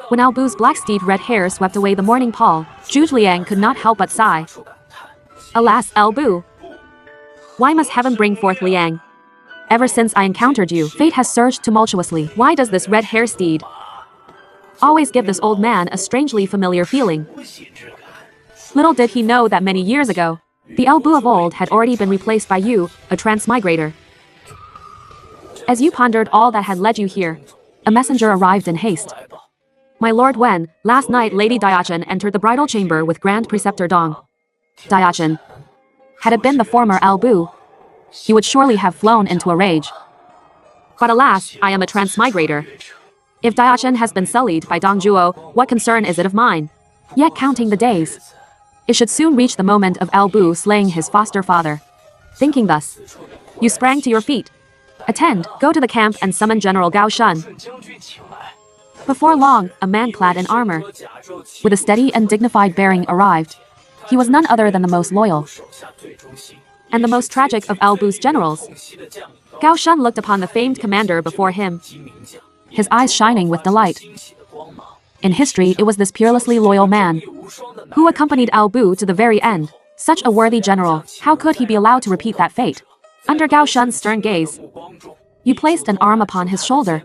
When Albu's black steed red hair swept away the morning pall, Zhu Liang could not help but sigh. Alas, Albu! Why must heaven bring forth Liang? Ever since I encountered you, fate has surged tumultuously. Why does this red-hair steed always give this old man a strangely familiar feeling? Little did he know that many years ago, the Albu of old had already been replaced by you, a transmigrator. As you pondered all that had led you here, a messenger arrived in haste. My Lord Wen, last night Lady Diaochan entered the bridal chamber with Grand Preceptor Dong. Diaochan. Had it been the former Albu, he would surely have flown into a rage. But alas, I am a transmigrator. If Diaochan has been sullied by DongZhuo, what concern is it of mine? Yet counting the days, it should soon reach the moment of Albu slaying his foster father. Thinking thus, you sprang to your feet. Attend, go to the camp and summon General Gao Shun. Before long, a man clad in armor, with a steady and dignified bearing arrived. He was none other than the most loyal and the most tragic of Albu's generals. Gao Shun looked upon the famed commander before him, his eyes shining with delight. In history, it was this peerlessly loyal man who accompanied Albu to the very end. Such a worthy general, how could he be allowed to repeat that fate? Under Gao Shun's stern gaze, you placed an arm upon his shoulder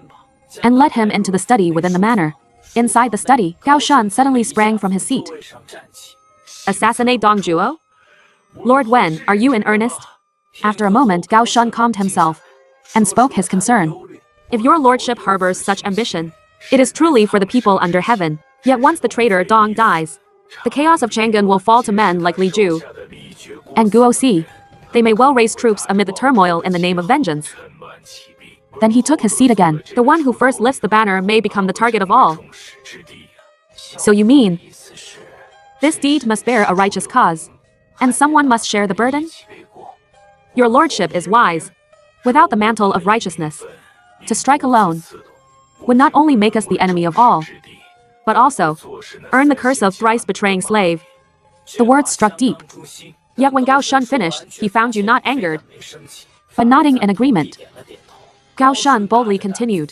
and led him into the study within the manor. Inside the study, Gao Shun suddenly sprang from his seat. Assassinate DongZhuo? Lord Wen, are you in earnest? After a moment, Gao Shun calmed himself and spoke his concern. If your lordship harbors such ambition, it is truly for the people under heaven. Yet once the traitor Dong dies, the chaos of Chang'an will fall to men like Li Ju and Guo Si. They may well raise troops amid the turmoil in the name of vengeance. Then he took his seat again. The one who first lifts the banner may become the target of all. So you mean, this deed must bear a righteous cause, and someone must share the burden? Your lordship is wise. Without the mantle of righteousness, to strike alone would not only make us the enemy of all, but also earn the curse of thrice betraying slave. The words struck deep. Yet when Gao Shun finished, he found you not angered, but nodding in agreement. Gao Shun boldly continued.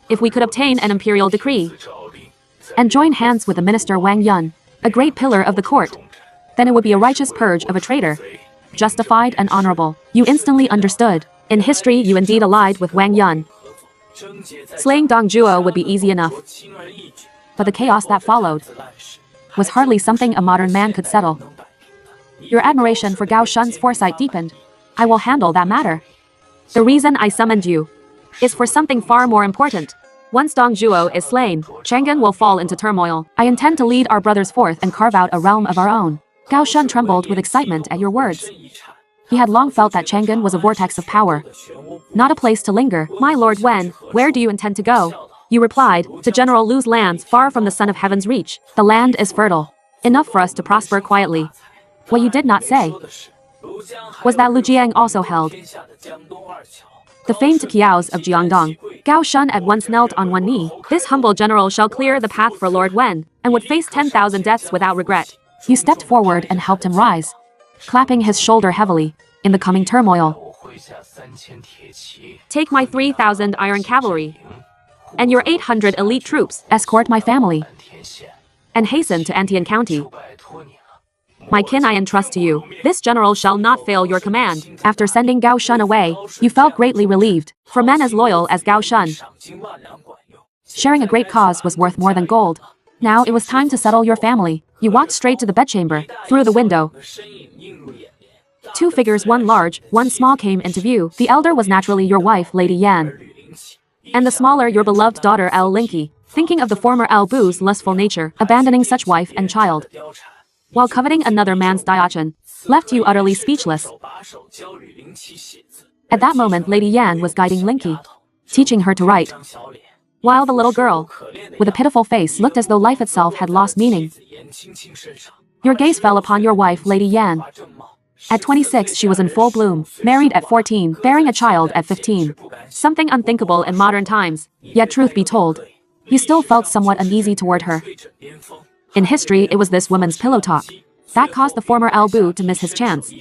If we could obtain an imperial decree and join hands with the minister Wang Yun, a great pillar of the court, then it would be a righteous purge of a traitor, justified and honorable. You instantly understood. In history, you indeed allied with Wang Yun. Slaying DongZhuo would be easy enough, but the chaos that followed was hardly something a modern man could settle. Your admiration for Gao Shun's foresight deepened. I will handle that matter. The reason I summoned you is for something far more important. Once DongZhuo is slain, Chang'an will fall into turmoil. I intend to lead our brothers forth and carve out a realm of our own. Gao Shun trembled with excitement at your words. He had long felt that Chang'an was a vortex of power, not a place to linger. My Lord Wen, where do you intend to go? You replied, to General Lu's lands far from the sun of heaven's reach. The land is fertile, enough for us to prosper quietly. What you did not say was that Lu Jiang also held the famed Kiaos of Jiangdong. Gao Shun at once knelt on one knee. This humble general shall clear the path for Lord Wen, and would face 10,000 deaths without regret. You stepped forward and helped him rise, clapping his shoulder heavily. In the coming turmoil, take my 3,000 iron cavalry and your 800 elite troops, escort my family, and hasten to Antian County. My kin I entrust to you. This general shall not fail your command. After sending Gao Shun away, you felt greatly relieved. For men as loyal as Gao Shun, sharing a great cause was worth more than gold. Now it was time to settle your family. You walked straight to the bedchamber. Through the window, two figures, one large, one small, came into view. The elder was naturally your wife, Lady Yan, and the smaller your beloved daughter, El Linky. Thinking of the former Albu's lustful nature, abandoning such wife and child, while coveting another man's Diaochan, left you utterly speechless. At that moment, Lady Yan was guiding Linky, teaching her to write, while the little girl, with a pitiful face, looked as though life itself had lost meaning. Your gaze fell upon your wife, Lady Yan. At 26, she was in full bloom, married at 14, bearing a child at 15. Something unthinkable in modern times, yet truth be told, you still felt somewhat uneasy toward her. In history, it was this woman's pillow talk that caused the former Albu to miss his chance,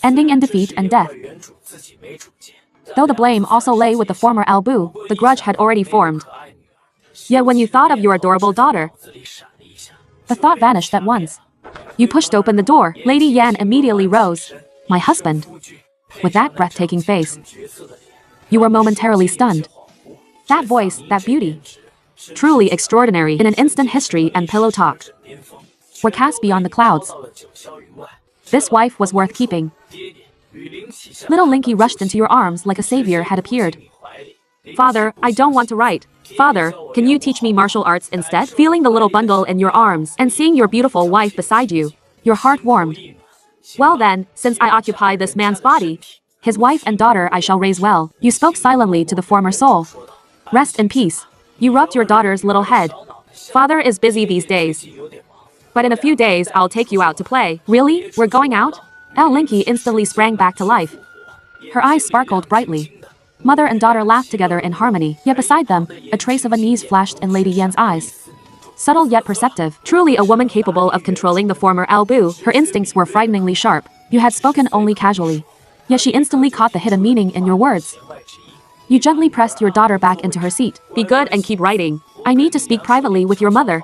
ending in defeat and death. Though the blame also lay with the former Albu, the grudge had already formed. Yet when you thought of your adorable daughter, the thought vanished at once. You pushed open the door. Lady Yan immediately rose. My husband. With that breathtaking face. You were momentarily stunned. That voice, that beauty. Truly extraordinary. In an instant, history and pillow talk were cast beyond the clouds. This wife was worth keeping. Little Linky rushed into your arms like a savior had appeared. Father, I don't want to write. Father, can you teach me martial arts instead? Feeling the little bundle in your arms and seeing your beautiful wife beside you, your heart warmed. Well then, since I occupy this man's body, his wife and daughter I shall raise well. You spoke silently to the former soul. Rest in peace. You rubbed your daughter's little head. Father is busy these days. But in a few days I'll take you out to play. Really? We're going out? Linky instantly sprang back to life. Her eyes sparkled brightly. Mother and daughter laughed together in harmony, yet beside them, a trace of unease flashed in Lady Yan's eyes. Subtle yet perceptive, truly a woman capable of controlling the former Bu. Her instincts were frighteningly sharp. You had spoken only casually, yet she instantly caught the hidden meaning in your words. You gently pressed your daughter back into her seat. Be good and keep writing. I need to speak privately with your mother.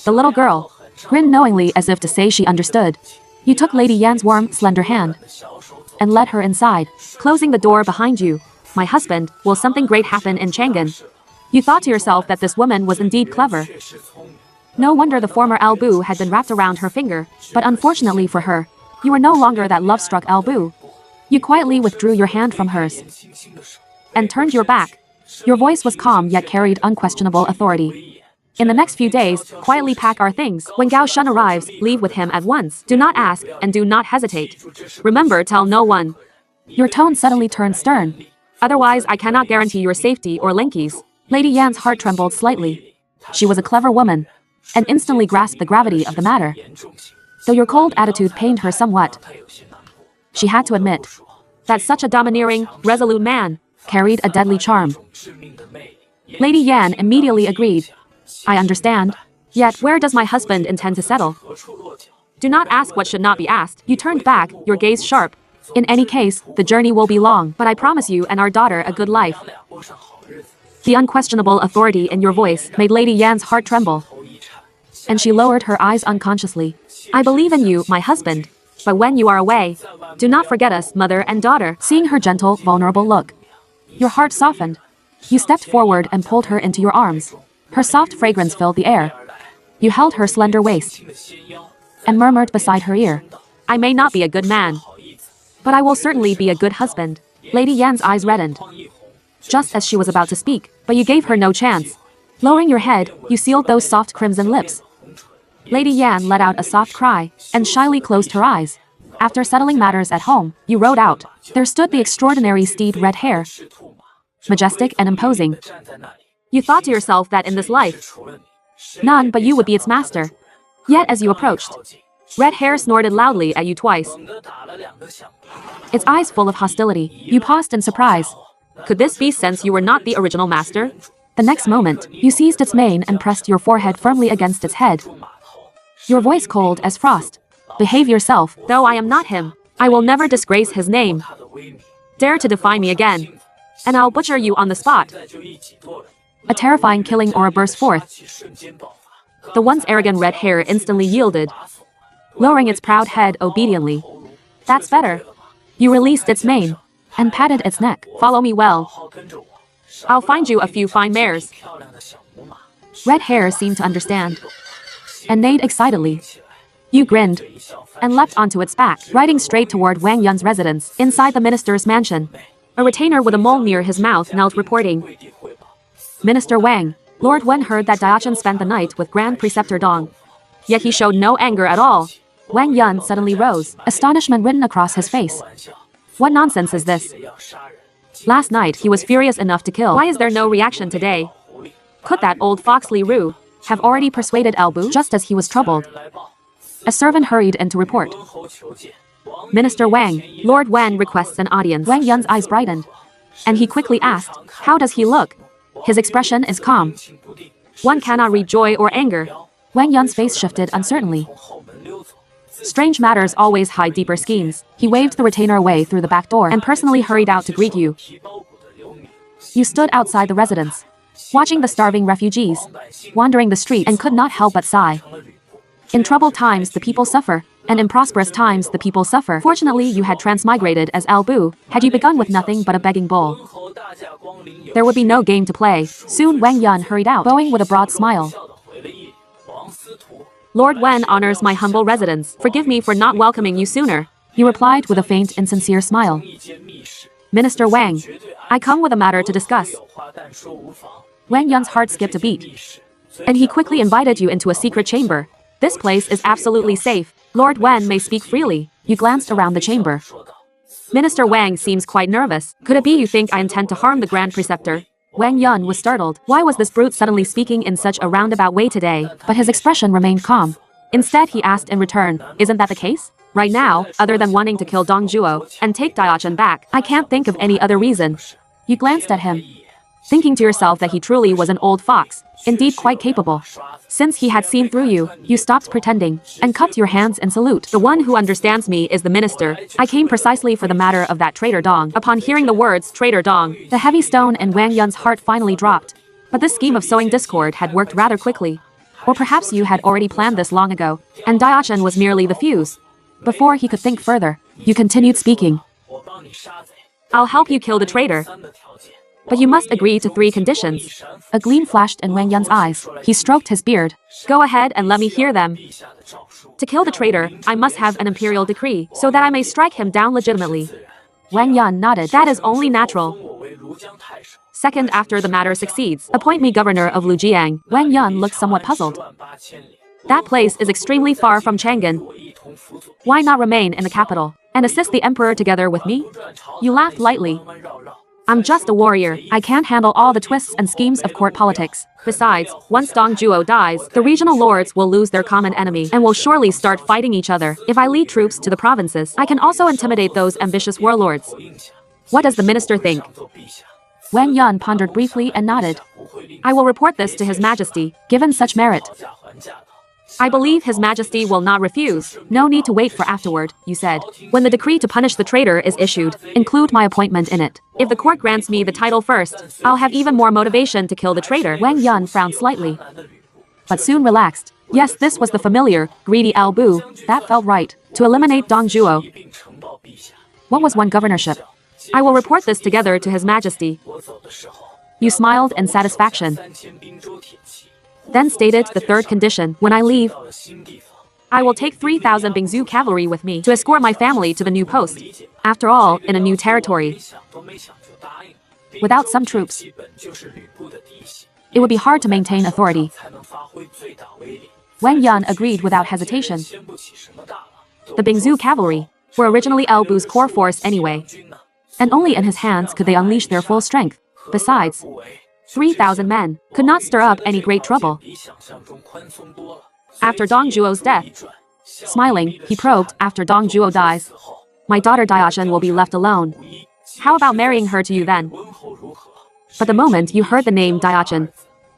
The little girl grinned knowingly as if to say she understood. You took Lady Yan's warm, slender hand and led her inside, closing the door behind you. My husband, will something great happen in Chang'an? You thought to yourself that this woman was indeed clever. No wonder the former Bu had been wrapped around her finger, but unfortunately for her, you were no longer that love-struck Bu. You quietly withdrew your hand from hers and turned your back. Your voice was calm yet carried unquestionable authority. In the next few days, quietly pack our things. When Gao Shun arrives, leave with him at once. Do not ask, and do not hesitate. Remember, tell no one. Your tone suddenly turned stern. Otherwise, I cannot guarantee your safety or Linky's. Lady Yan's heart trembled slightly. She was a clever woman, and instantly grasped the gravity of the matter. Though your cold attitude pained her somewhat, she had to admit that such a domineering, resolute man carried a deadly charm. Lady Yan immediately agreed. I understand. Yet, where does my husband intend to settle? Do not ask what should not be asked. You turned back, your gaze sharp. In any case, the journey will be long, but I promise you and our daughter a good life. The unquestionable authority in your voice made Lady Yan's heart tremble, and she lowered her eyes unconsciously. I believe in you, my husband, but when you are away, do not forget us, mother and daughter. Seeing her gentle, vulnerable look, your heart softened. You stepped forward and pulled her into your arms. Her soft fragrance filled the air. You held her slender waist and murmured beside her ear, I may not be a good man, but I will certainly be a good husband. Lady Yan's eyes reddened, just as she was about to speak, but you gave her no chance. Lowering your head, you sealed those soft crimson lips. Lady Yan let out a soft cry, and shyly closed her eyes. After settling matters at home, you rode out. There stood the extraordinary steed Red Hair, majestic and imposing. You thought to yourself that in this life, none but you would be its master. Yet as you approached, Red Hair snorted loudly at you twice, its eyes full of hostility. You paused in surprise. Could this be since you were not the original master? The next moment, you seized its mane and pressed your forehead firmly against its head. Your voice cold as frost. Behave yourself. Though I am not him, I will never disgrace his name. Dare to defy me again, and I'll butcher you on the spot. A terrifying killing aura burst forth. The once arrogant Red Hair instantly yielded, lowering its proud head obediently. That's better. You released its mane and patted its neck. Follow me well. I'll find you a few fine mares. Red Hair seemed to understand and neighed excitedly. You grinned and leapt onto its back, riding straight toward Wang Yun's residence inside the minister's mansion. A retainer with a mole near his mouth knelt reporting. Minister Wang, Lord Wen heard that Diaochan spent the night with Grand Preceptor Dong. Yet he showed no anger at all. Wang Yun suddenly rose, astonishment written across his face. What nonsense is this? Last night he was furious enough to kill. Why is there no reaction today? Could that old fox Li Ru have already persuaded Bu just as he was troubled? A servant hurried in to report. Minister Wang, Lord Wen requests an audience. Wang Yun's eyes brightened, and he quickly asked, how does he look? His expression is calm. One cannot read joy or anger. Wang Yun's face shifted uncertainly. Strange matters always hide deeper schemes. He waved the retainer away through the back door and personally hurried out to greet you. You stood outside the residence, watching the starving refugees, wandering the street and could not help but sigh. In troubled times the people suffer, and in prosperous times the people suffer. Fortunately you had transmigrated as Albu, had you begun with nothing but a begging bowl. There would be no game to play. Soon Wang Yun hurried out, bowing with a broad smile. Lord Wen honors my humble residence. Forgive me for not welcoming you sooner. He replied with a faint, insincere smile. Minister Wang, I come with a matter to discuss. Wang Yun's heart skipped a beat, and he quickly invited you into a secret chamber. This place is absolutely safe. Lord Wen may speak freely. You glanced around the chamber. Minister Wang seems quite nervous. Could it be you think I intend to harm the Grand Preceptor? Wang Yun was startled. Why was this brute suddenly speaking in such a roundabout way today? But his expression remained calm. Instead he asked in return, isn't that the case? Right now, other than wanting to kill DongZhuo and take Diaochan back, I can't think of any other reason. You glanced at him, thinking to yourself that he truly was an old fox, indeed quite capable. Since he had seen through you, you stopped pretending, and cupped your hands in salute. The one who understands me is the minister. I came precisely for the matter of that traitor Dong. Upon hearing the words, traitor Dong, the heavy stone in Wang Yun's heart finally dropped. But this scheme of sowing discord had worked rather quickly. Or perhaps you had already planned this long ago, and Diaochan was merely the fuse. Before he could think further, you continued speaking. I'll help you kill the traitor. But you must agree to 3 conditions. A gleam flashed in Wang Yun's eyes. He stroked his beard. Go ahead and let me hear them. To kill the traitor, I must have an imperial decree, so that I may strike him down legitimately. Wang Yun nodded. That is only natural. Second, after the matter succeeds, appoint me governor of Lujiang. Wang Yun looked somewhat puzzled. That place is extremely far from Chang'an. Why not remain in the capital and assist the emperor together with me? You laughed lightly. I'm just a warrior. I can't handle all the twists and schemes of court politics. Besides, once DongZhuo dies, the regional lords will lose their common enemy and will surely start fighting each other. If I lead troops to the provinces, I can also intimidate those ambitious warlords. What does the minister think? Wang Yun pondered briefly and nodded. I will report this to His Majesty, given such merit. I believe His Majesty will not refuse. No need to wait for afterward, you said. When the decree to punish the traitor is issued, include my appointment in it. If the court grants me the title first, I'll have even more motivation to kill the traitor. Wang Yun frowned slightly, but soon relaxed. Yes, this was the familiar, greedy Albu. That felt right. To eliminate DongZhuo. What was one governorship? I will report this together to His Majesty. You smiled in satisfaction. Then stated the third condition. When I leave, I will take 3,000 Bingzhu cavalry with me to escort my family to the new post. After all, in a new territory, without some troops, it would be hard to maintain authority. Wang Yun agreed without hesitation. The Bingzhu cavalry were originally Albu's core force anyway, and only in his hands could they unleash their full strength. Besides, 3,000 men could not stir up any great trouble. After DongZhuo's death, smiling, he probed, after DongZhuo dies, my daughter Diaochan will be left alone. How about marrying her to you then? But the moment you heard the name Diaochan,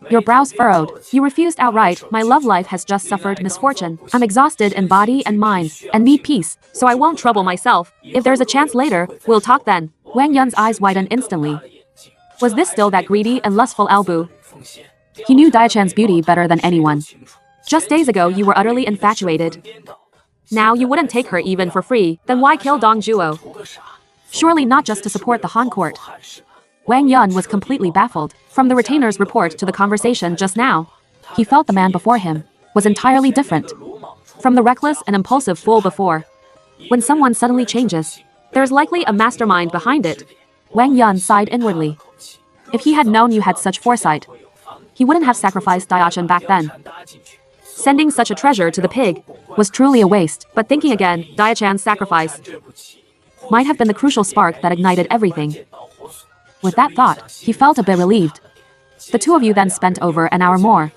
your brows furrowed. You refused outright. My love life has just suffered misfortune. I'm exhausted in body and mind, and need peace, so I won't trouble myself. If there's a chance later, we'll talk then. Wang Yun's eyes widened instantly. Was this still that greedy and lustful Albu? He knew Diachan's beauty better than anyone. Just days ago you were utterly infatuated. Now you wouldn't take her even for free. Then why kill DongZhuo? Surely not just to support the Han court. Wang Yun was completely baffled. From the retainer's report to the conversation just now, he felt the man before him was entirely different from the reckless and impulsive fool before. When someone suddenly changes, there's likely a mastermind behind it. Wang Yun sighed inwardly. If he had known you had such foresight, he wouldn't have sacrificed Diaochan back then. Sending such a treasure to the pig was truly a waste, but thinking again, Diachan's sacrifice might have been the crucial spark that ignited everything. With that thought, he felt a bit relieved. The two of you then spent over an hour more,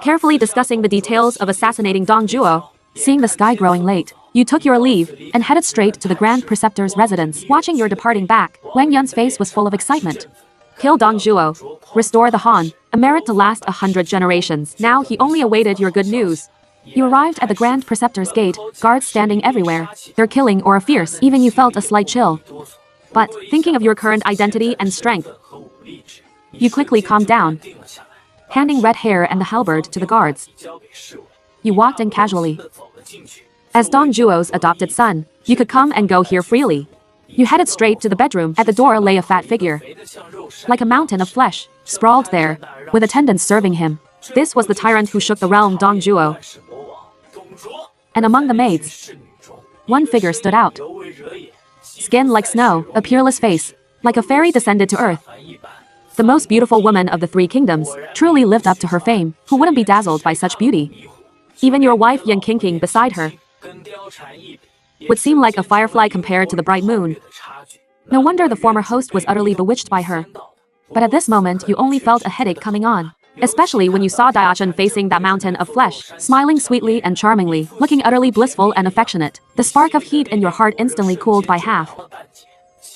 carefully discussing the details of assassinating DongZhuo. Seeing the sky growing late, you took your leave and headed straight to the Grand Preceptor's residence. Watching your departing back, Wang Yun's face was full of excitement. Kill DongZhuo, restore the Han, a merit to last 100 generations. Now he only awaited your good news. You arrived at the Grand Preceptor's gate, guards standing everywhere, their killing aura fierce. Even you felt a slight chill. But, thinking of your current identity and strength, You quickly calmed down, handing red hair and the halberd to the guards. You walked in casually. As DongZhuo's adopted son, you could come and go here freely. You headed straight to the bedroom. At the door lay a fat figure, like a mountain of flesh, sprawled there, with attendants serving him. This was the tyrant who shook the realm, DongZhuo. And among the maids, one figure stood out. Skin like snow, a peerless face, like a fairy descended to earth. The most beautiful woman of the Three Kingdoms, truly lived up to her fame. Who wouldn't be dazzled by such beauty? Even your wife Yan beside her would seem like a firefly compared to the bright moon. No wonder the former host was utterly bewitched by her. But at this moment you only felt a headache coming on. Especially when you saw Diaochan facing that mountain of flesh, smiling sweetly and charmingly, looking utterly blissful and affectionate. The spark of heat in your heart instantly cooled by half.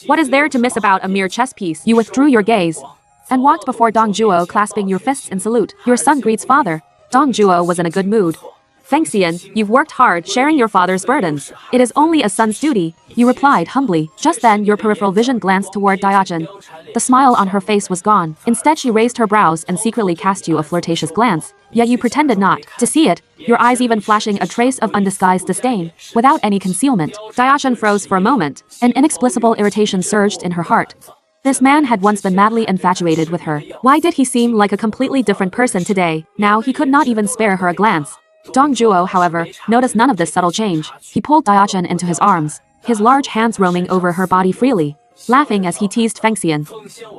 What is there to miss about a mere chess piece? You withdrew your gaze and walked before DongZhuo, clasping your fists in salute. Your son greets father. DongZhuo was in a good mood. Xuyên, you've worked hard, sharing your father's burdens. It is only a son's duty, you replied humbly. Just then your peripheral vision glanced toward Diaochan. The smile on her face was gone. Instead she raised her brows and secretly cast you a flirtatious glance. Yet you pretended not to see it, your eyes even flashing a trace of undisguised disdain, without any concealment. Diaochan froze for a moment. An inexplicable irritation surged in her heart. This man had once been madly infatuated with her. Why did he seem like a completely different person today? Now he could not even spare her a glance. DongZhuo, however, noticed none of this subtle change. He pulled Diaochan into his arms, his large hands roaming over her body freely, laughing as he teased Xuyên.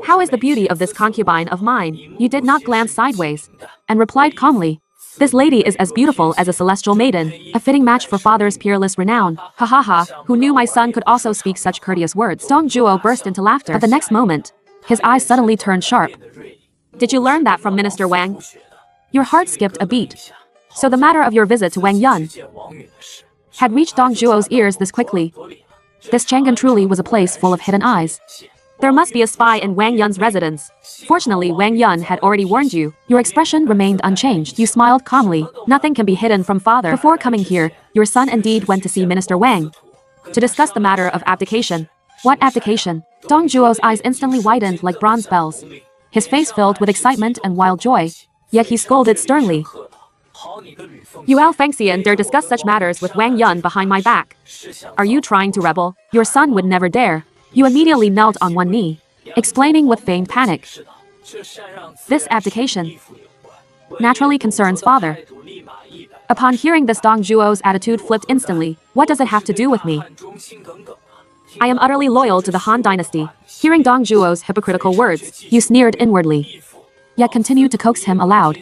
How is the beauty of this concubine of mine? You did not glance sideways, and replied calmly. This lady is as beautiful as a celestial maiden, a fitting match for father's peerless renown. Ha ha ha, who knew my son could also speak such courteous words? DongZhuo burst into laughter. At the next moment, his eyes suddenly turned sharp. Did you learn that from Minister Wang? Your heart skipped a beat. So the matter of your visit to Wang Yun had reached DongZhuo's ears this quickly. This Chang'an truly was a place full of hidden eyes. There must be a spy in Wang Yun's residence. Fortunately, Wang Yun had already warned you. Your expression remained unchanged. You smiled calmly. Nothing can be hidden from father. Before coming here, your son indeed went to see Minister Wang to discuss the matter of abdication. What abdication? DongZhuo's eyes instantly widened like bronze bells. His face filled with excitement and wild joy. Yet he scolded sternly. You Xuyên dare discuss such matters with Wang Yun behind my back. Are you trying to rebel? Your son would never dare. You immediately knelt on one knee, explaining with feigned panic. This abdication naturally concerns father. Upon hearing this, DongZhuo's attitude flipped instantly. What does it have to do with me? I am utterly loyal to the Han dynasty. Hearing DongZhuo's hypocritical words, you sneered inwardly, yet continued to coax him aloud.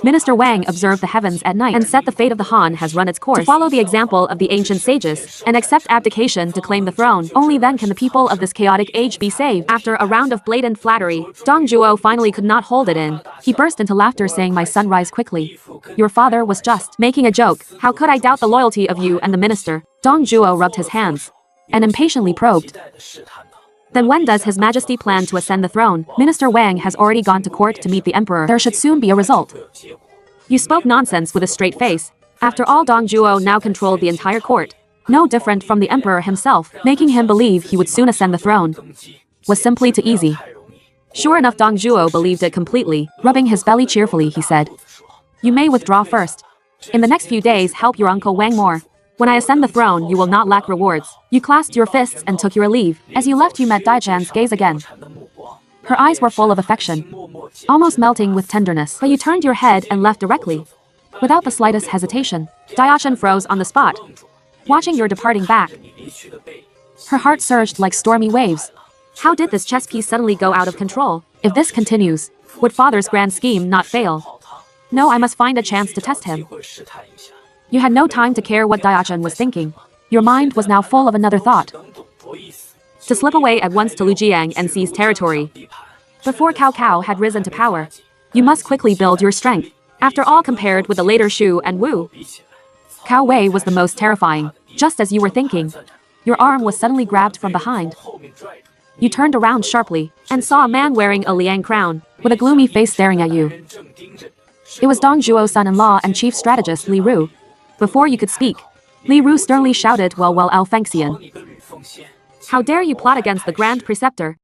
Minister Wang observed the heavens at night and said the fate of the Han has run its course. To follow the example of the ancient sages and accept abdication to claim the throne, only then can the people of this chaotic age be saved. After a round of blatant flattery, DongZhuo finally could not hold it in. He burst into laughter, saying, my son, rise quickly. Your father was just making a joke. How could I doubt the loyalty of you and the minister? DongZhuo rubbed his hands and impatiently probed. Then when does His Majesty plan to ascend the throne? Minister Wang has already gone to court to meet the emperor. There should soon be a result. You spoke nonsense with a straight face. After all, DongZhuo now controlled the entire court. No different from the emperor himself, making him believe he would soon ascend the throne was simply too easy. Sure enough, DongZhuo believed it completely. Rubbing his belly cheerfully, he said, you may withdraw first. In the next few days, help your uncle Wang more. When I ascend the throne, you will not lack rewards. You clasped your fists and took your leave. As you left, you met Diachan's gaze again. Her eyes were full of affection, almost melting with tenderness. But you turned your head and left directly, without the slightest hesitation. Diaochan froze on the spot, watching your departing back. Her heart surged like stormy waves. How did this chess piece suddenly go out of control? If this continues, would father's grand scheme not fail? No, I must find a chance to test him. You had no time to care what Diaochan was thinking. Your mind was now full of another thought. To slip away at once to Lujiang and seize territory. Before Cao Cao had risen to power, you must quickly build your strength. After all, compared with the later Shu and Wu, Cao Wei was the most terrifying. Just as you were thinking, your arm was suddenly grabbed from behind. You turned around sharply and saw a man wearing a Liang crown, with a gloomy face staring at you. It was DongZhuo's son-in-law and chief strategist Li Ru. Before you could speak, Li Ru sternly shouted, well, Xuyên. How dare you plot against the Grand Preceptor?